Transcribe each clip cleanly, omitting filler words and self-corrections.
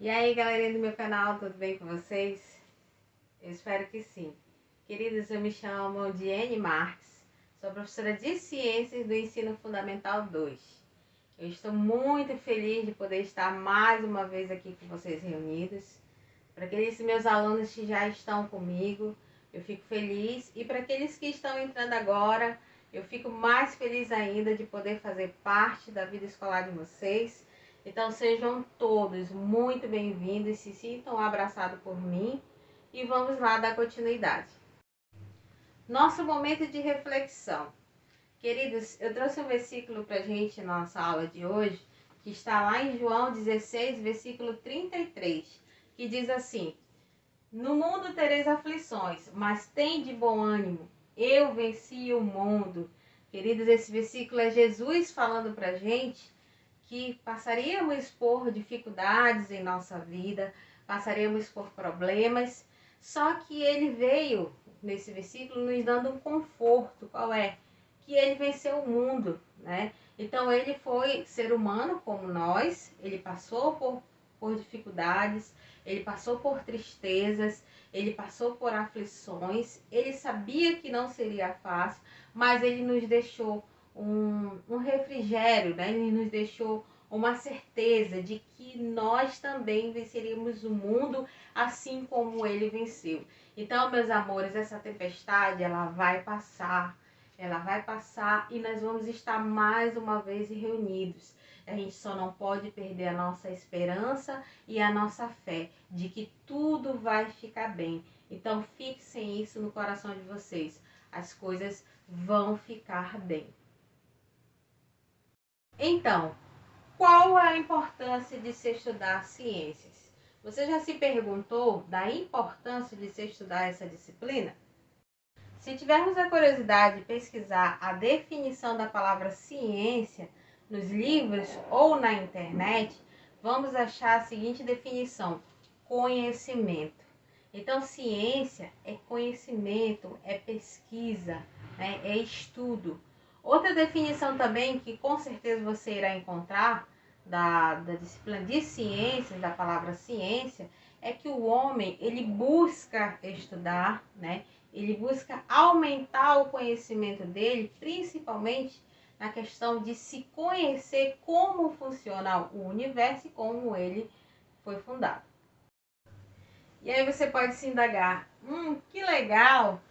E aí, galerinha do meu canal, tudo bem com vocês? Eu espero que sim. Queridos, eu me chamo Diene Marques, sou professora de Ciências do Ensino Fundamental 2. Eu estou muito feliz de poder estar mais uma vez aqui com vocês reunidos. Para aqueles meus alunos que já estão comigo, eu fico feliz. E para aqueles que estão entrando agora, eu fico mais feliz ainda de poder fazer parte da vida escolar de vocês. Então sejam todos muito bem-vindos, se sintam abraçados por mim e vamos lá dar continuidade. Nosso momento de reflexão. Queridos, eu trouxe um versículo para a gente na nossa aula de hoje, que está lá em João 16, versículo 33, que diz assim: No mundo tereis aflições, mas tende bom ânimo, eu venci o mundo. Queridos, esse versículo é Jesus falando para a gente que passaríamos por dificuldades em nossa vida, passaríamos por problemas, só que ele veio, nesse versículo, nos dando um conforto. Qual é? Que ele venceu o mundo, né? Então ele foi ser humano como nós, ele passou por dificuldades, ele passou por tristezas, ele passou por aflições, ele sabia que não seria fácil, mas ele nos deixou um refrigério, né? Ele nos deixou uma certeza de que nós também venceríamos o mundo assim como ele venceu. Então, meus amores, essa tempestade, ela vai passar e nós vamos estar mais uma vez reunidos. A gente só não pode perder a nossa esperança e a nossa fé de que tudo vai ficar bem. Então, fixem isso no coração de vocês. As coisas vão ficar bem. Então, qual a importância de se estudar ciências? Você já se perguntou da importância de se estudar essa disciplina? Se tivermos a curiosidade de pesquisar a definição da palavra ciência nos livros ou na internet, vamos achar a seguinte definição: conhecimento. Então, ciência é conhecimento, é pesquisa, né? É estudo. Outra definição também que com certeza você irá encontrar da disciplina de ciências, da palavra ciência, é que o homem, ele busca estudar, né? Ele busca aumentar o conhecimento dele, principalmente na questão de se conhecer como funciona o universo e como ele foi fundado. E aí você pode se indagar, que legal,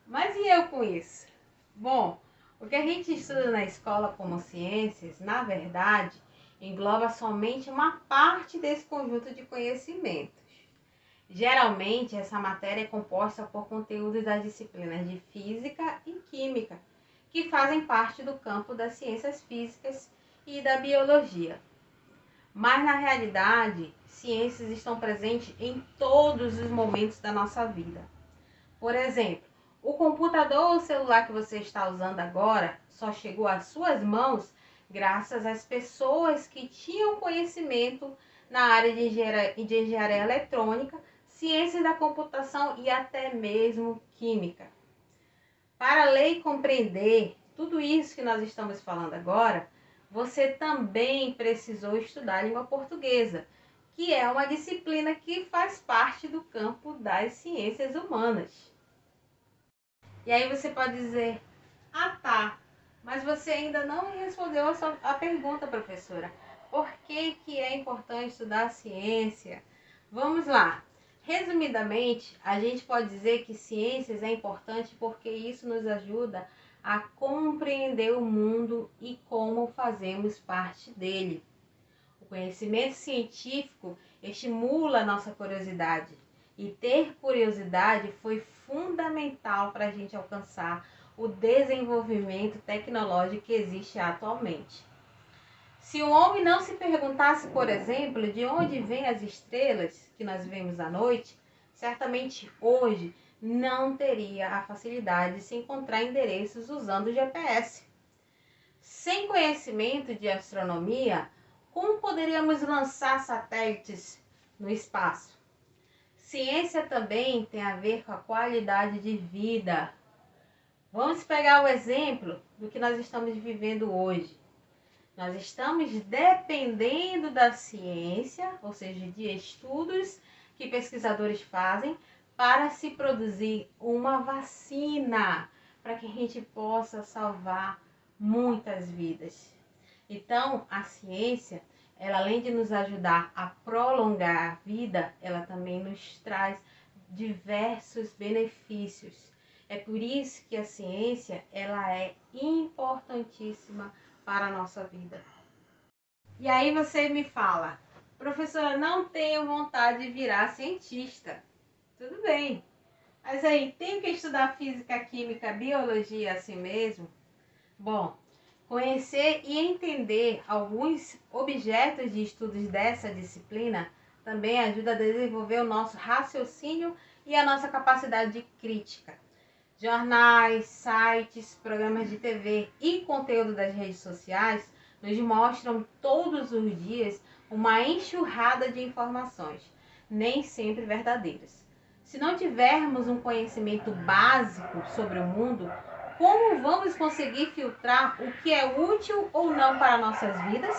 mas e eu com isso? Bom, o que a gente estuda na escola como ciências, na verdade, engloba somente uma parte desse conjunto de conhecimentos. Geralmente, essa matéria é composta por conteúdos das disciplinas de Física e Química, que fazem parte do campo das ciências físicas e da biologia. Mas, na realidade, ciências estão presentes em todos os momentos da nossa vida. Por exemplo, o computador ou celular que você está usando agora só chegou às suas mãos graças às pessoas que tinham conhecimento na área de engenharia eletrônica, ciências da computação e até mesmo química. Para ler e compreender tudo isso que nós estamos falando agora, você também precisou estudar língua portuguesa, que é uma disciplina que faz parte do campo das ciências humanas. E aí você pode dizer, tá, mas você ainda não me respondeu a pergunta, professora. Por que é importante estudar ciência? Vamos lá. Resumidamente, a gente pode dizer que ciências é importante porque isso nos ajuda a compreender o mundo e como fazemos parte dele. O conhecimento científico estimula a nossa curiosidade. E ter curiosidade foi fundamental para a gente alcançar o desenvolvimento tecnológico que existe atualmente. Se o homem não se perguntasse, por exemplo, de onde vêm as estrelas que nós vemos à noite, certamente hoje não teria a facilidade de se encontrar endereços usando o GPS. Sem conhecimento de astronomia, como poderíamos lançar satélites no espaço? Ciência também tem a ver com a qualidade de vida. Vamos pegar o exemplo do que nós estamos vivendo hoje. Nós estamos dependendo da ciência, ou seja, de estudos que pesquisadores fazem para se produzir uma vacina, para que a gente possa salvar muitas vidas. Então, a ciência, ela além de nos ajudar a prolongar a vida, ela também nos traz diversos benefícios. É por isso que a ciência, ela é importantíssima para a nossa vida. E aí você me fala, professora, não tenho vontade de virar cientista. Tudo bem, mas aí, tenho que estudar física, química, biologia assim mesmo? Bom, conhecer e entender alguns objetos de estudos dessa disciplina também ajuda a desenvolver o nosso raciocínio e a nossa capacidade de crítica. Jornais, sites, programas de TV e conteúdo das redes sociais nos mostram todos os dias uma enxurrada de informações, nem sempre verdadeiras. Se não tivermos um conhecimento básico sobre o mundo, como vamos conseguir filtrar o que é útil ou não para nossas vidas?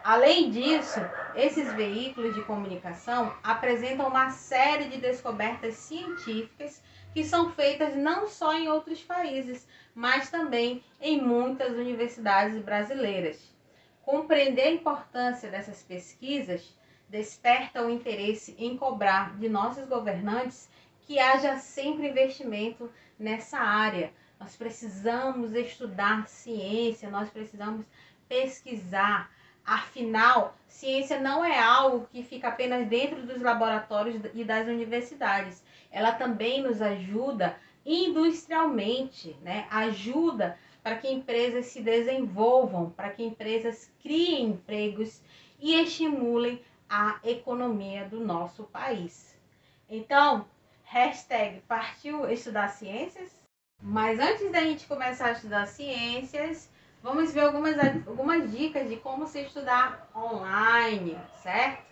Além disso, esses veículos de comunicação apresentam uma série de descobertas científicas que são feitas não só em outros países, mas também em muitas universidades brasileiras. Compreender a importância dessas pesquisas desperta o interesse em cobrar de nossos governantes que haja sempre investimento nessa área. Nós precisamos estudar ciência, nós precisamos pesquisar. Afinal, ciência não é algo que fica apenas dentro dos laboratórios e das universidades. Ela também nos ajuda industrialmente, né? Ajuda para que empresas se desenvolvam, para que empresas criem empregos e estimulem a economia do nosso país. Então, partiu estudar ciências? Mas antes da gente começar a estudar ciências, vamos ver algumas dicas de como se estudar online, certo?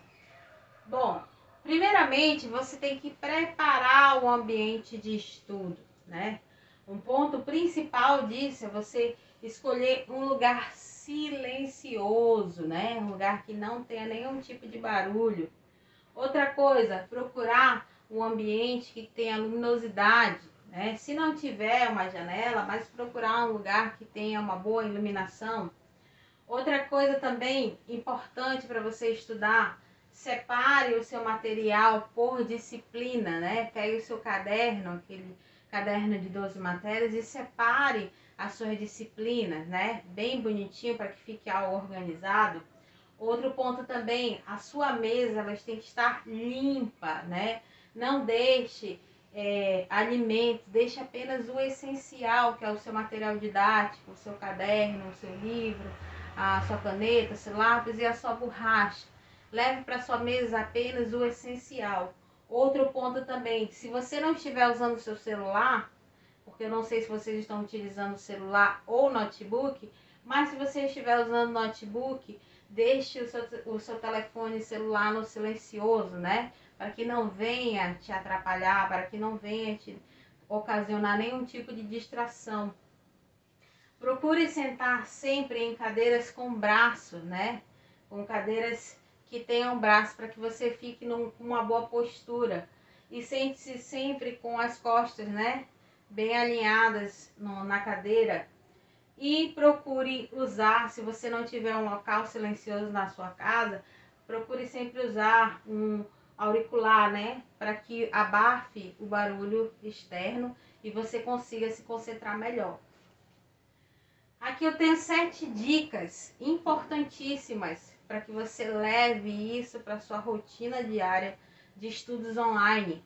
Bom, primeiramente você tem que preparar o ambiente de estudo, né? Um ponto principal disso é você escolher um lugar silencioso, né? Um lugar que não tenha nenhum tipo de barulho. Outra coisa, procurar um ambiente que tenha luminosidade, né? Se não tiver uma janela, mas procurar um lugar que tenha uma boa iluminação. Outra coisa também importante para você estudar, separe o seu material por disciplina, né? Pegue o seu caderno, aquele caderno de 12 matérias, e separe as suas disciplinas, né? Bem bonitinho para que fique algo organizado. Outro ponto também, a sua mesa ela tem que estar limpa, né? Não deixe alimentos, deixe apenas o essencial, que é o seu material didático, o seu caderno, o seu livro, a sua caneta, seu lápis e a sua borracha. Leve para sua mesa apenas o essencial. Outro ponto também, se você não estiver usando o seu celular, porque eu não sei se vocês estão utilizando o celular ou notebook, mas se você estiver usando notebook, deixe o seu telefone celular no silencioso, né? Para que não venha te atrapalhar, para que não venha te ocasionar nenhum tipo de distração. Procure sentar sempre em cadeiras com braço, né? Com cadeiras que tenham braço para que você fique com uma boa postura. E sente-se sempre com as costas, né? Bem alinhadas na cadeira. E procure usar, se você não tiver um local silencioso na sua casa, procure sempre usar um auricular, né? Para que abafe o barulho externo e você consiga se concentrar melhor. Aqui eu tenho 7 dicas importantíssimas para que você leve isso para sua rotina diária de estudos online.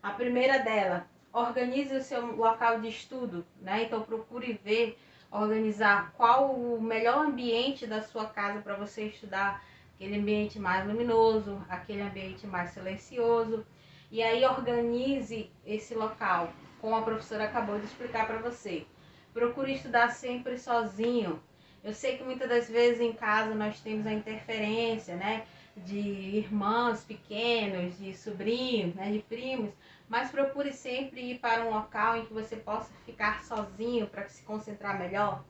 A primeira dela, organize o seu local de estudo, né? Então procure organizar qual o melhor ambiente da sua casa para você estudar, aquele ambiente mais luminoso, aquele ambiente mais silencioso. E aí organize esse local, como a professora acabou de explicar para você. Procure estudar sempre sozinho. Eu sei que muitas das vezes em casa nós temos a interferência, né, de irmãos pequenos, de sobrinhos, né, de primos, mas procure sempre ir para um local em que você possa ficar sozinho para se concentrar melhor.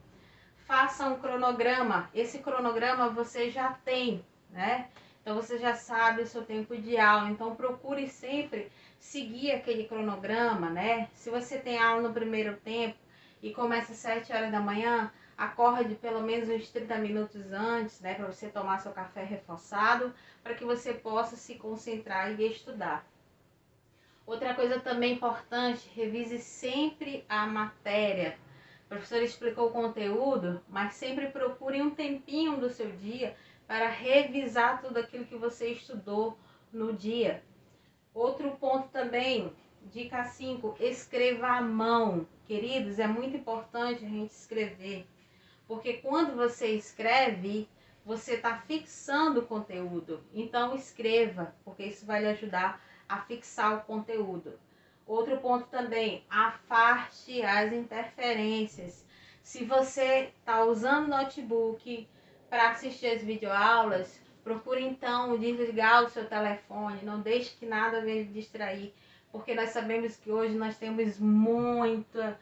faça um cronograma. Esse cronograma você já tem, né? Então você já sabe o seu tempo de aula. Então procure sempre seguir aquele cronograma, né? Se você tem aula no primeiro tempo e começa às 7 horas da manhã, acorde pelo menos uns 30 minutos antes, né? Para você tomar seu café reforçado, para que você possa se concentrar e estudar. Outra coisa também importante, revise sempre a matéria. O professor explicou o conteúdo, mas sempre procure um tempinho do seu dia para revisar tudo aquilo que você estudou no dia. Outro ponto também, dica 5, escreva à mão. Queridos, é muito importante a gente escrever, porque quando você escreve, você está fixando o conteúdo. Então escreva, porque isso vai lhe ajudar a fixar o conteúdo. Outro ponto também, afaste as interferências. Se você está usando notebook para assistir as videoaulas, procure então desligar o seu telefone, não deixe que nada venha lhe distrair, porque nós sabemos que hoje nós temos muitas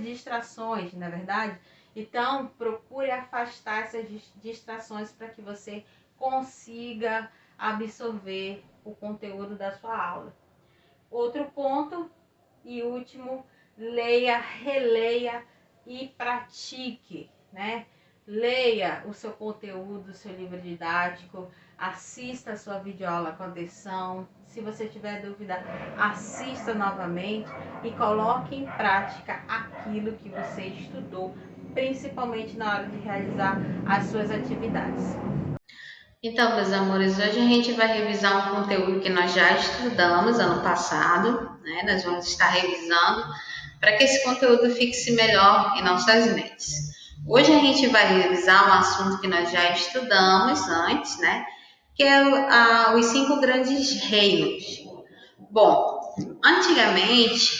distrações, na verdade. Então, procure afastar essas distrações para que você consiga absorver o conteúdo da sua aula. Outro ponto e último, leia, releia e pratique, né? Leia o seu conteúdo, o seu livro didático, assista a sua videoaula com atenção. Se você tiver dúvida, assista novamente e coloque em prática aquilo que você estudou, principalmente na hora de realizar as suas atividades. Então, meus amores, hoje a gente vai revisar um conteúdo que nós já estudamos ano passado, né? Nós vamos estar revisando para que esse conteúdo fixe melhor em nossas mentes. Hoje a gente vai revisar um assunto que nós já estudamos antes, né? Que é os 5 grandes reinos. Bom, antigamente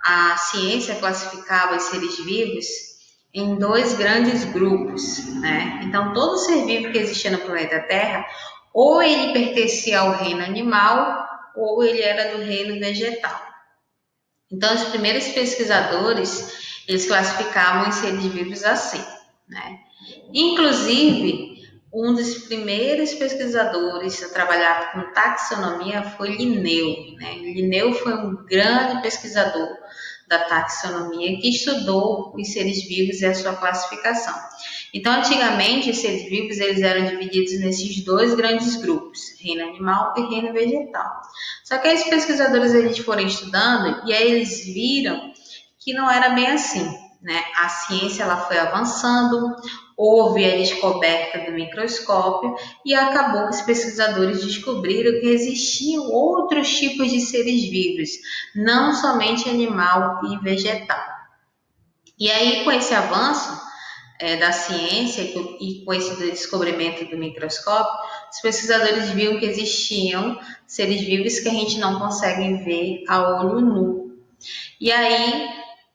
a ciência classificava os seres vivos em 2 grandes grupos, né? Então, todo ser vivo que existia no planeta Terra, ou ele pertencia ao reino animal, ou ele era do reino vegetal. Então, os primeiros pesquisadores, eles classificavam os seres vivos assim, né? Inclusive, um dos primeiros pesquisadores a trabalhar com taxonomia foi Linneu, né? Linneu foi um grande pesquisador da taxonomia que estudou os seres vivos e a sua classificação. Então, antigamente, os seres vivos eles eram divididos nesses 2 grandes grupos, reino animal e reino vegetal. Só que aí os pesquisadores eles foram estudando e aí eles viram que não era bem assim, né? A ciência ela foi avançando, houve a descoberta do microscópio e acabou que os pesquisadores descobriram que existiam outros tipos de seres vivos, não somente animal e vegetal. E aí, com esse avanço da ciência e com esse descobrimento do microscópio, os pesquisadores viram que existiam seres vivos que a gente não consegue ver a olho nu. E aí,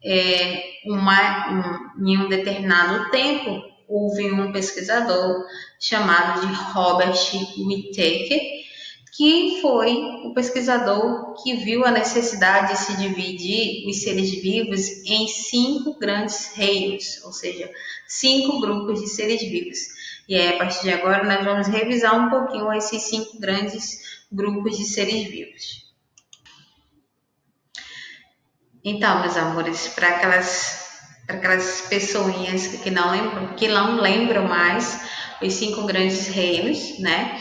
em um determinado tempo, houve um pesquisador chamado de Robert Whittaker, que foi o pesquisador que viu a necessidade de se dividir os seres vivos em 5 grandes reinos, ou seja, 5 grupos de seres vivos. E aí, a partir de agora, nós vamos revisar um pouquinho esses 5 grandes grupos de seres vivos. Então, meus amores, para aquelas pessoinhas que não lembram mais os 5 grandes reinos, né?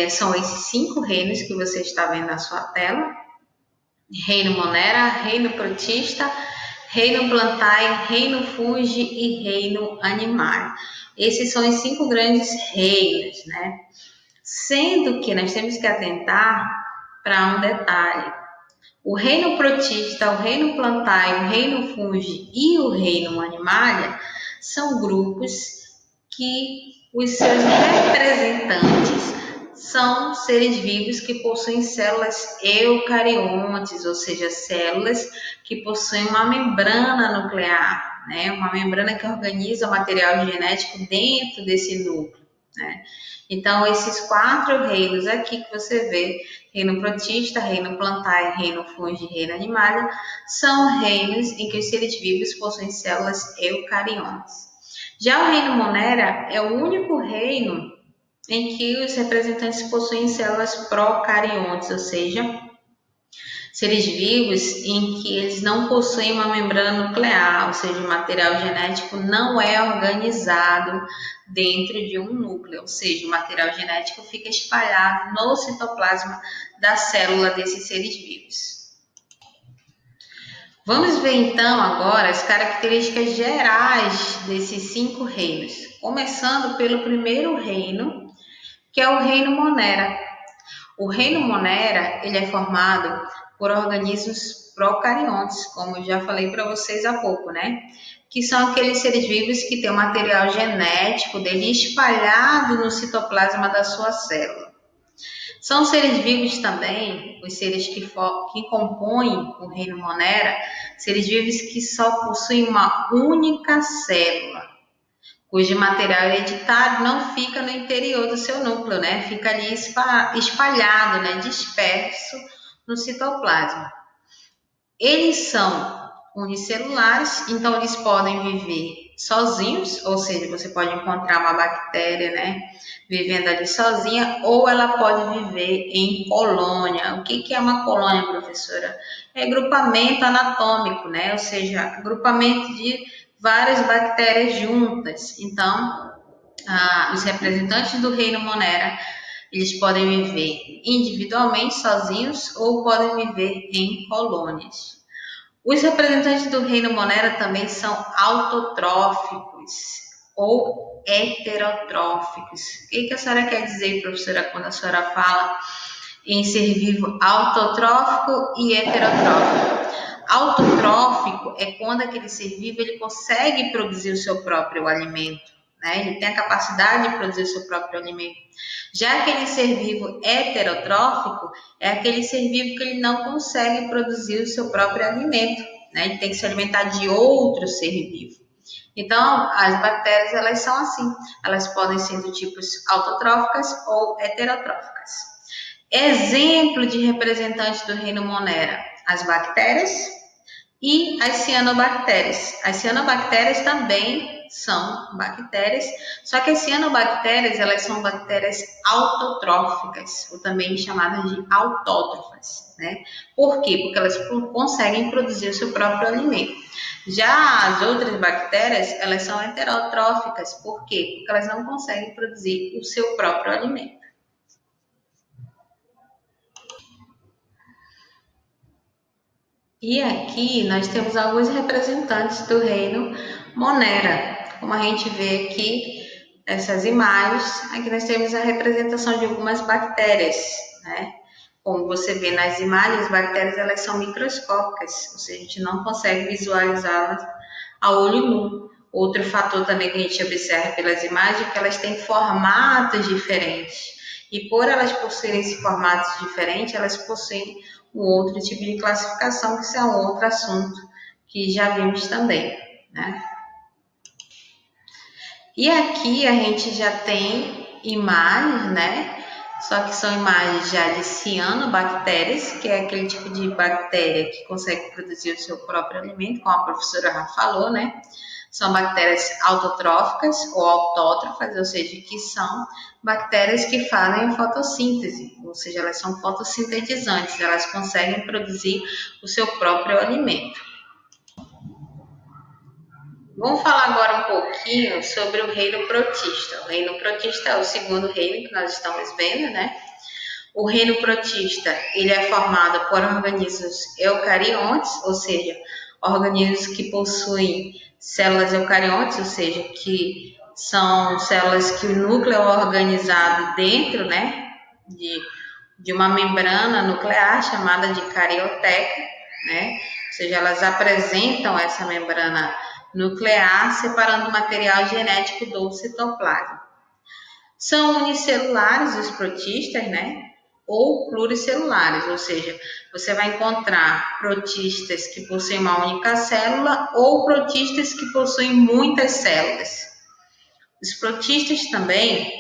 São esses 5 reinos que você está vendo na sua tela: Reino Monera, Reino Protista, Reino Plantae, Reino Fungi e Reino Animal. Esses são os 5 grandes reinos, né? Sendo que nós temos que atentar para um detalhe. O reino protista, o reino plantae, o reino fungi e o reino animalia são grupos que os seus representantes são seres vivos que possuem células eucariontes, ou seja, células que possuem uma membrana nuclear, né? Uma membrana que organiza o material genético dentro desse núcleo, né? Então, esses 4 reinos aqui que você vê reino protista, reino plantar, reino fungi, reino animalia, são reinos em que os seres vivos possuem células eucariontes. Já o reino Monera é o único reino em que os representantes possuem células procariontes, ou seja, seres vivos em que eles não possuem uma membrana nuclear, ou seja, o material genético não é organizado dentro de um núcleo, ou seja, o material genético fica espalhado no citoplasma da célula desses seres vivos. Vamos ver então agora as características gerais desses 5 reinos, começando pelo primeiro reino, que é o reino Monera. O reino Monera, ele é formado por organismos procariontes, como eu já falei para vocês há pouco, né? Que são aqueles seres vivos que têm o material genético dele espalhado no citoplasma da sua célula. São seres vivos também, os seres que compõem o reino Monera, seres vivos que só possuem uma única célula, cujo material hereditário não fica no interior do seu núcleo, né? Fica ali espalhado, né? Disperso no citoplasma. Eles são unicelulares, então eles podem viver sozinhos, ou seja, você pode encontrar uma bactéria, né, vivendo ali sozinha, ou ela pode viver em colônia. O que é uma colônia, professora? É grupamento anatômico, né, ou seja, grupamento de várias bactérias juntas. Então, os representantes do reino Monera, eles podem viver individualmente, sozinhos, ou podem viver em colônias. Os representantes do reino Monera também são autotróficos ou heterotróficos. O que a senhora quer dizer, professora, quando a senhora fala em ser vivo autotrófico e heterotrófico? Autotrófico é quando aquele ser vivo ele consegue produzir o seu próprio alimento, né? Ele tem a capacidade de produzir o seu próprio alimento. Já aquele ser vivo heterotrófico é aquele ser vivo que ele não consegue produzir o seu próprio alimento, né? Ele tem que se alimentar de outro ser vivo. Então, as bactérias, elas são assim, elas podem ser do tipos autotróficas ou heterotróficas. Exemplo de representantes do reino Monera, as bactérias e as cianobactérias. As cianobactérias também são bactérias, só que as cianobactérias, elas são bactérias autotróficas, ou também chamadas de autótrofas, né? Por quê? Porque elas conseguem produzir o seu próprio alimento. Já as outras bactérias, elas são heterotróficas, por quê? Porque elas não conseguem produzir o seu próprio alimento. E aqui nós temos alguns representantes do reino Monera. Como a gente vê aqui nessas imagens, aqui nós temos a representação de algumas bactérias, né? Como você vê nas imagens, as bactérias elas são microscópicas, ou seja, a gente não consegue visualizá-las a olho nu. Outro fator também que a gente observa pelas imagens é que elas têm formatos diferentes. E por elas possuírem esses formatos diferentes, elas possuem um outro tipo de classificação, que isso é um outro assunto que já vimos também, né? E aqui a gente já tem imagens, né? Só que são imagens já de cianobactérias, que é aquele tipo de bactéria que consegue produzir o seu próprio alimento, como a professora já falou, né? São bactérias autotróficas ou autótrofas, ou seja, que são bactérias que fazem fotossíntese, ou seja, elas são fotossintetizantes, elas conseguem produzir o seu próprio alimento. Vamos falar agora um pouquinho sobre o reino protista. O reino protista é o segundo reino que nós estamos vendo, né? O reino protista, ele é formado por organismos eucariontes, ou seja, organismos que possuem células eucariontes, ou seja, que são células que o núcleo é organizado dentro, né, de uma membrana nuclear chamada de carioteca, né? Ou seja, elas apresentam essa membrana nuclear separando o material genético do citoplasma. São unicelulares os protistas, né? Ou pluricelulares, ou seja, você vai encontrar protistas que possuem uma única célula ou protistas que possuem muitas células. Os protistas também,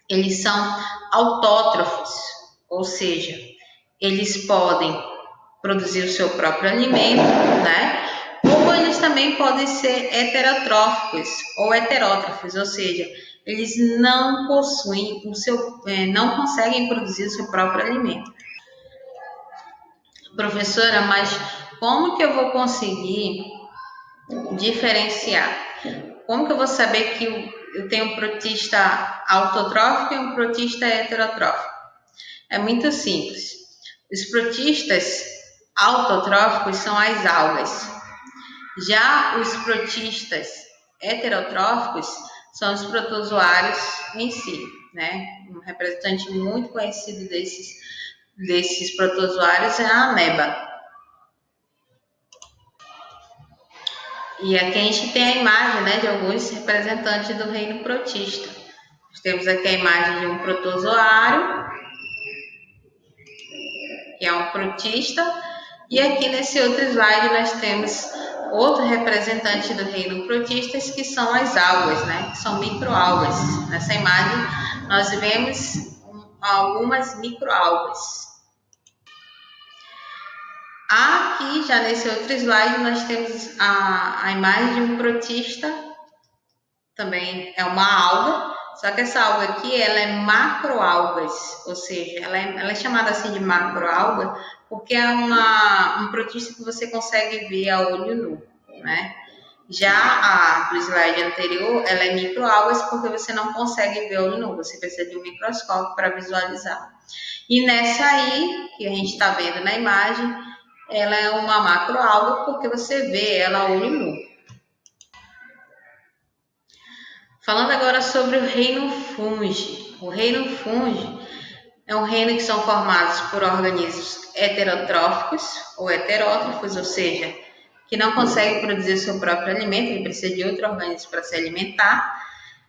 eles são autótrofos, ou seja, eles podem produzir o seu próprio alimento, né? Ou eles também podem ser heterotróficos ou heterótrofos, ou seja, eles não possuem não conseguem produzir o seu próprio alimento. Professora, mas como que eu vou conseguir diferenciar? Como que eu vou saber que eu tenho um protista autotrófico e um protista heterotrófico? É muito simples. Os protistas autotróficos são as algas. Já os protistas heterotróficos são os protozoários em si, né? Um representante muito conhecido desses protozoários é a ameba. E aqui a gente tem a imagem, né, de alguns representantes do reino protista. Nós temos aqui a imagem de um protozoário, que é um protista, e aqui nesse outro slide nós temos outro representante do reino protistas, que são as algas, né, que são microalgas. Nessa imagem nós vemos algumas microalgas. Aqui, já nesse outro slide, nós temos a imagem de um protista, também é uma alga, só que essa alga aqui, ela é macroalgas, ou seja, ela é chamada assim de macroalga, porque é um protista que você consegue ver a olho nu, né? Já a do slide anterior, ela é microalgas porque você não consegue ver a olho nu, você precisa de um microscópio para visualizar. E nessa aí, que a gente está vendo na imagem, ela é uma macroalga porque você vê ela a olho nu. Falando agora sobre o reino fungi. O reino fungi é um reino que são formados por organismos heterotróficos ou heterótrofos, ou seja, que não conseguem produzir seu próprio alimento, ele precisa de outro organismo para se alimentar.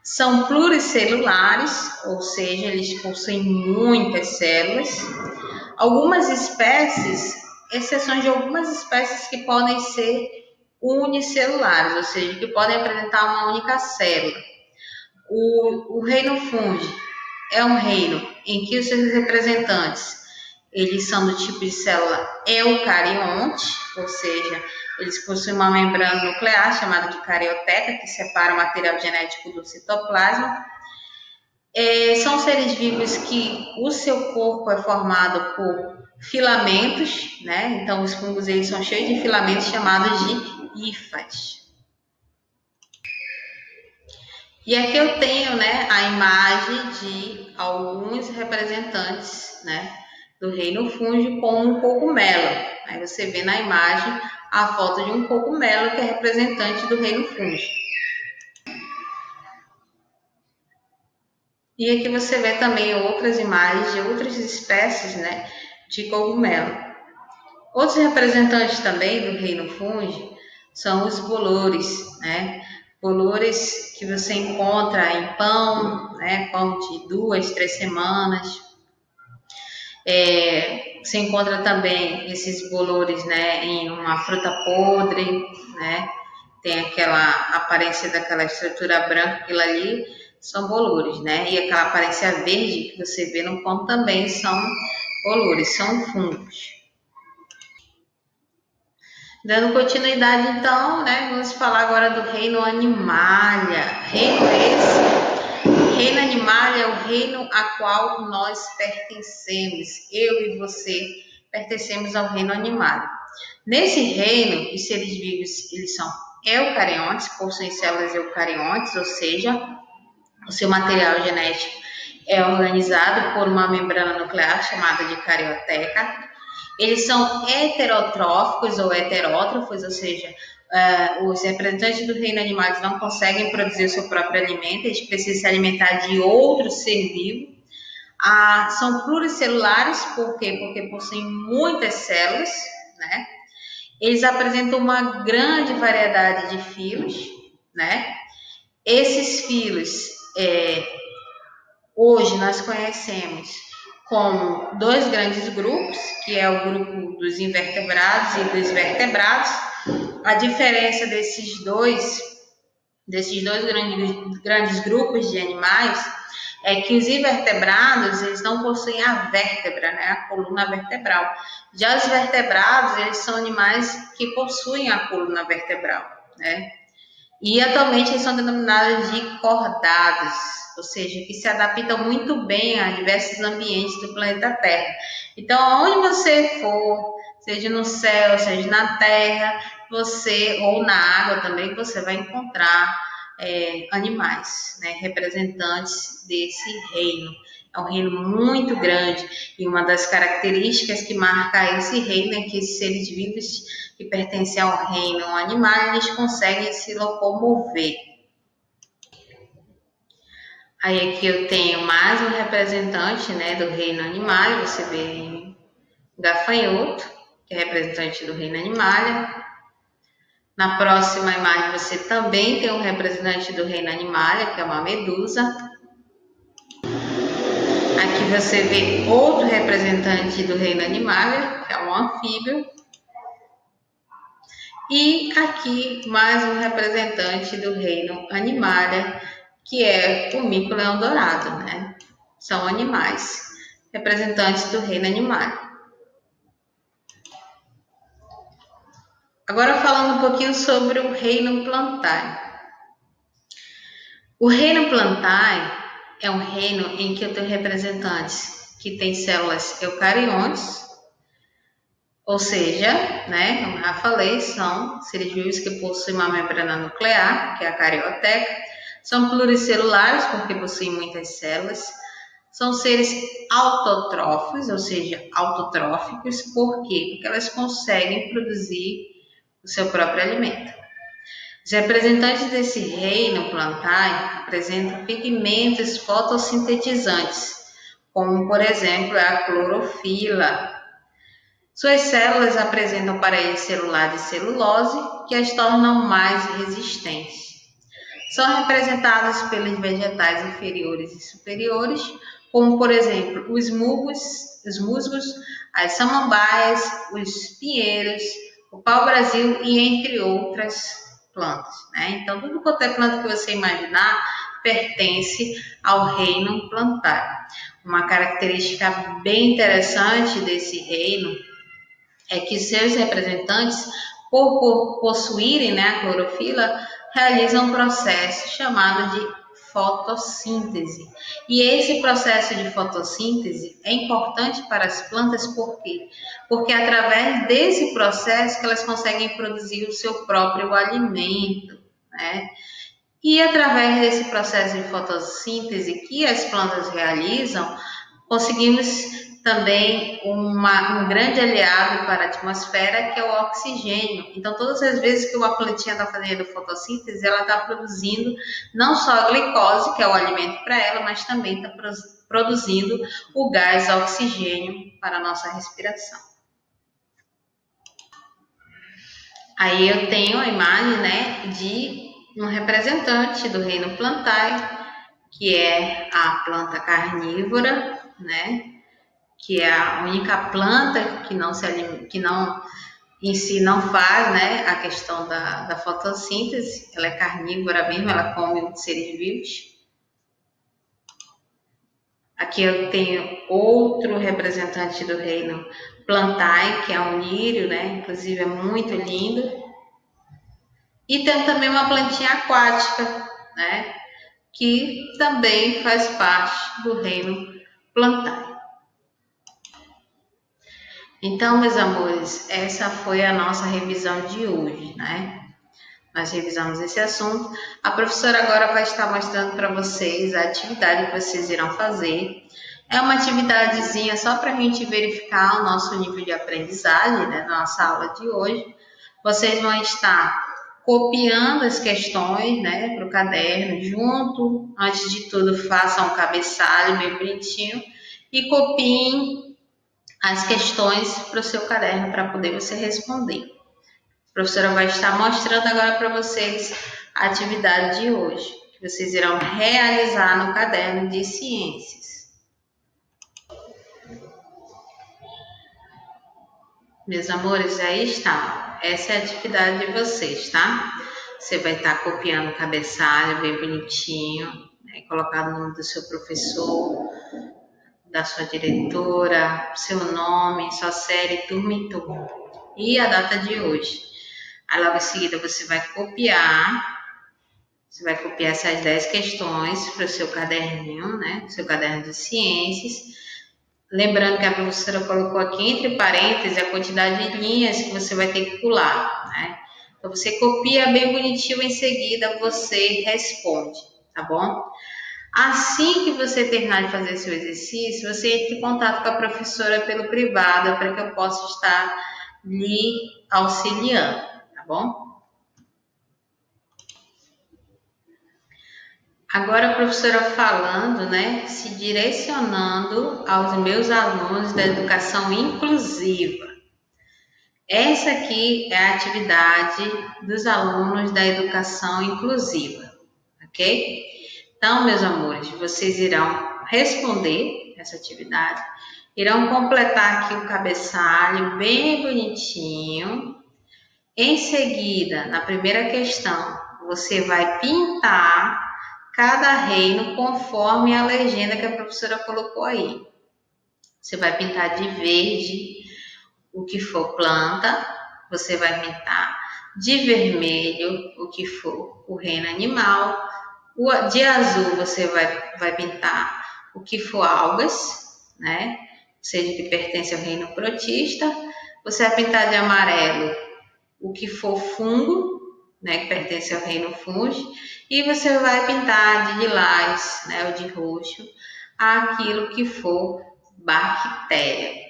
São pluricelulares, ou seja, eles possuem muitas células. Algumas espécies, exceções de algumas espécies que podem ser unicelulares, ou seja, que podem apresentar uma única célula. O reino fungi é um reino em que os seus representantes, eles são do tipo de célula eucarionte, ou seja, eles possuem uma membrana nuclear chamada de carioteca, que separa o material genético do citoplasma. São seres vivos que o seu corpo é formado por filamentos, né? Então, os fungos eles são cheios de filamentos chamados de hifas. E aqui eu tenho, né, a imagem de alguns representantes, né, do reino fungi com um cogumelo. Aí você vê na imagem a foto de um cogumelo que é representante do reino fungi. E aqui você vê também outras imagens de outras espécies, né, de cogumelo. Outros representantes também do reino fungi são os bolores, né? Bolores que você encontra em pão, né? Pão de 2, 3 semanas. Você encontra também esses bolores, né, em uma fruta podre, né? Tem aquela aparência daquela estrutura branca, aquilo ali são bolores, né? E aquela aparência verde que você vê no pão também são bolores, são fungos. Dando continuidade, então, né, vamos falar agora do reino Animalia. Reino Animalia é o reino a qual nós pertencemos. Eu e você pertencemos ao reino Animalia. Nesse reino, os seres vivos, eles são eucariontes, possuem células eucariontes, ou seja, o seu material genético é organizado por uma membrana nuclear chamada de carioteca. Eles são heterotróficos ou heterótrofos, ou seja, os representantes do reino animal não conseguem produzir o seu próprio alimento, eles precisam se alimentar de outro ser vivo. São pluricelulares, por quê? Porque possuem muitas células, né? Eles apresentam uma grande variedade de filos, né? Esses filos, hoje nós conhecemos como 2 grandes grupos, que é o grupo dos invertebrados e dos vertebrados. A diferença desses dois grandes grupos de animais é que os invertebrados, eles não possuem a vértebra, né, a coluna vertebral. Já os vertebrados, eles são animais que possuem a coluna vertebral, né? E atualmente eles são denominados de cordados, ou seja, que se adaptam muito bem a diversos ambientes do planeta Terra. Então, aonde você for, seja no céu, seja na terra, você ou na água também, você vai encontrar animais, né, representantes desse reino. É um reino muito grande e uma das características que marca esse reino é que esses seres vivos que pertencem ao reino animal, eles conseguem se locomover. Aí aqui eu tenho mais um representante, né, do reino animal, você vê gafanhoto, que é representante do reino animal. Na próxima imagem você também tem um representante do reino animal, que é uma medusa. Aqui você vê outro representante do reino animal, que é um anfíbio. E aqui mais um representante do reino animalia, que é o mico-leão dourado, né? São animais representantes do reino animal. Agora falando um pouquinho sobre o reino plantae. O reino plantae é um reino em que eu tenho representantes que têm células eucariontes, ou seja, né, como já falei, são seres vivos que possuem uma membrana nuclear, que é a carioteca, são pluricelulares, porque possuem muitas células, são seres autotróficos, ou seja, autotróficos, por quê? Porque elas conseguem produzir o seu próprio alimento. Os representantes desse reino plantae apresentam pigmentos fotossintetizantes, como, por exemplo, a clorofila. Suas células apresentam parede celular de celulose, que as tornam mais resistentes. São representadas pelos vegetais inferiores e superiores, como, por exemplo, os musgos, as samambaias, os pinheiros, o pau-brasil e entre outras plantas, né? Então, tudo quanto é planta que você imaginar pertence ao reino plantae. Uma característica bem interessante desse reino é que seus representantes, por possuírem, né, a clorofila, realizam um processo chamado de fotossíntese. E esse processo de fotossíntese é importante para as plantas, por quê? Porque é através desse processo que elas conseguem produzir o seu próprio alimento, né? E através desse processo de fotossíntese que as plantas realizam, conseguimos também um grande aliado para a atmosfera, que é o oxigênio. Então, todas as vezes que uma plantinha está fazendo fotossíntese, ela está produzindo não só a glicose, que é o alimento para ela, mas também está produzindo o gás oxigênio para a nossa respiração. Aí eu tenho a imagem, né, de um representante do reino plantae, que é a planta carnívora, né? Que é a única planta que não em si não faz, né, a questão da fotossíntese. Ela é carnívora mesmo, ela come seres vivos. Aqui eu tenho outro representante do reino plantae, que é o lírio, né? Inclusive é muito lindo. E tem também uma plantinha aquática, né? Que também faz parte do reino plantae. Então, meus amores, essa foi a nossa revisão de hoje, né? Nós revisamos esse assunto. A professora agora vai estar mostrando para vocês a atividade que vocês irão fazer. É uma atividadezinha só para a gente verificar o nosso nível de aprendizagem, né? Na nossa aula de hoje. Vocês vão estar copiando as questões, né, para o caderno junto. Antes de tudo, façam um cabeçalho bem bonitinho e copiem as questões para o seu caderno para poder você responder. A professora vai estar mostrando agora para vocês a atividade de hoje, que vocês irão realizar no caderno de ciências. Meus amores, aí está. Essa é a atividade de vocês, tá? Você vai estar copiando o cabeçalho bem bonitinho, Aí colocar o nome do seu professor, da sua diretora, seu nome, sua série, turma e turma. E a data de hoje. Aí logo em seguida você vai copiar essas 10 questões para o seu caderninho, né? Seu caderno de ciências. Lembrando que a professora colocou aqui entre parênteses a quantidade de linhas que você vai ter que pular, né? Então você copia bem bonitinho, em seguida você responde, tá bom? Assim que você terminar de fazer seu exercício, você entra em contato com a professora pelo privado para que eu possa estar lhe auxiliando, tá bom? Agora a professora falando, né, se direcionando aos meus alunos da educação inclusiva. Essa aqui é a atividade dos alunos da educação inclusiva, ok? Então, meus amores, vocês irão responder essa atividade, irão completar aqui o cabeçalho bem bonitinho. Em seguida, na primeira questão, você vai pintar cada reino conforme a legenda que a professora colocou aí. Você vai pintar de verde o que for planta, você vai pintar de vermelho o que for o reino animal, de azul você vai pintar o que for algas, né? Seja que pertence ao reino protista. Você vai pintar de amarelo o que for fungo, né, que pertence ao reino fungi, e você vai pintar de lilás, né, ou de roxo, aquilo que for bactéria.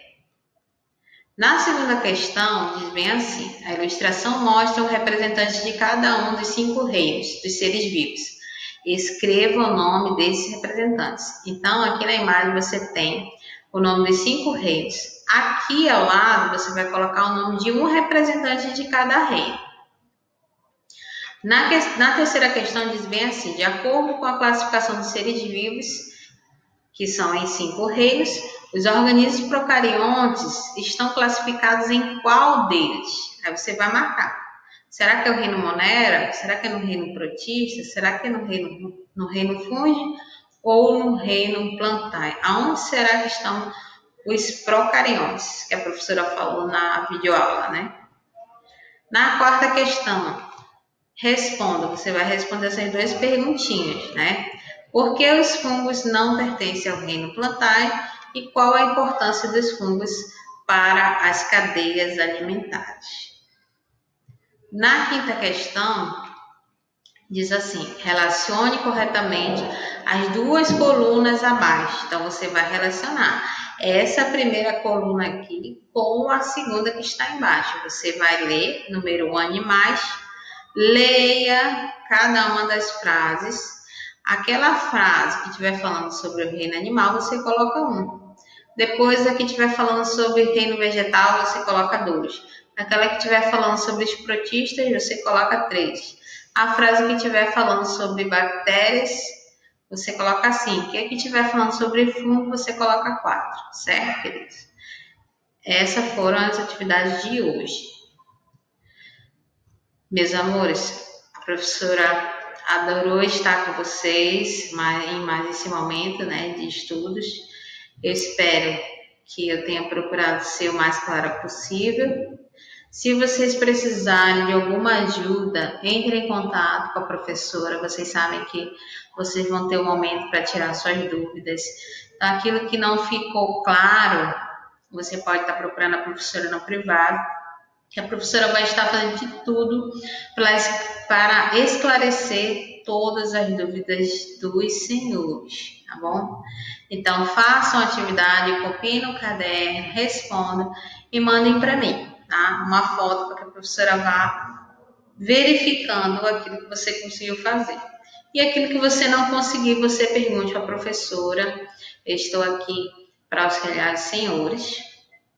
Na segunda questão, diz bem assim: a ilustração mostra o representante de cada um dos 5 reinos dos seres vivos. Escreva o nome desses representantes. Então, aqui na imagem você tem o nome dos 5 reinos. Aqui ao lado você vai colocar o nome de um representante de cada reino. Na terceira questão diz bem assim: de acordo com a classificação dos seres vivos, que são em 5 reinos, os organismos procariontes estão classificados em qual deles? Aí você vai marcar. Será que é o reino Monera? Será que é no reino protista? Será que é no reino fungi? Ou no reino plantae? Aonde será que estão os procariontes? Que a professora falou na videoaula, né? Na quarta questão, responda. Você vai responder essas 2 perguntinhas, né? Por que os fungos não pertencem ao reino plantae e qual a importância dos fungos para as cadeias alimentares? Na quinta questão, diz assim: relacione corretamente as 2 colunas abaixo. Então, você vai relacionar essa primeira coluna aqui com a segunda que está embaixo. Você vai ler, número 1, animais, leia cada uma das frases. Aquela frase que estiver falando sobre o reino animal, você coloca 1. Depois, a que estiver falando sobre o reino vegetal, você coloca 2. Aquela que estiver falando sobre os protistas, você coloca 3. A frase que estiver falando sobre bactérias, você coloca 5. E a que estiver falando sobre fungo, você coloca 4. Certo, queridos? Essas foram as atividades de hoje. Meus amores, a professora adorou estar com vocês em mais esse momento, né, de estudos. Eu espero que eu tenha procurado ser o mais clara possível. Se vocês precisarem de alguma ajuda, entrem em contato com a professora. Vocês sabem que vocês vão ter um momento para tirar suas dúvidas. Então, aquilo que não ficou claro, você pode estar procurando a professora no privado, que a professora vai estar fazendo de tudo para esclarecer todas as dúvidas dos senhores, tá bom? Então, façam a atividade, copiem no caderno, respondam e mandem para mim, tá? Uma foto para que a professora vá verificando aquilo que você conseguiu fazer. E aquilo que você não conseguir, você pergunte à professora. Eu estou aqui para auxiliar os senhores.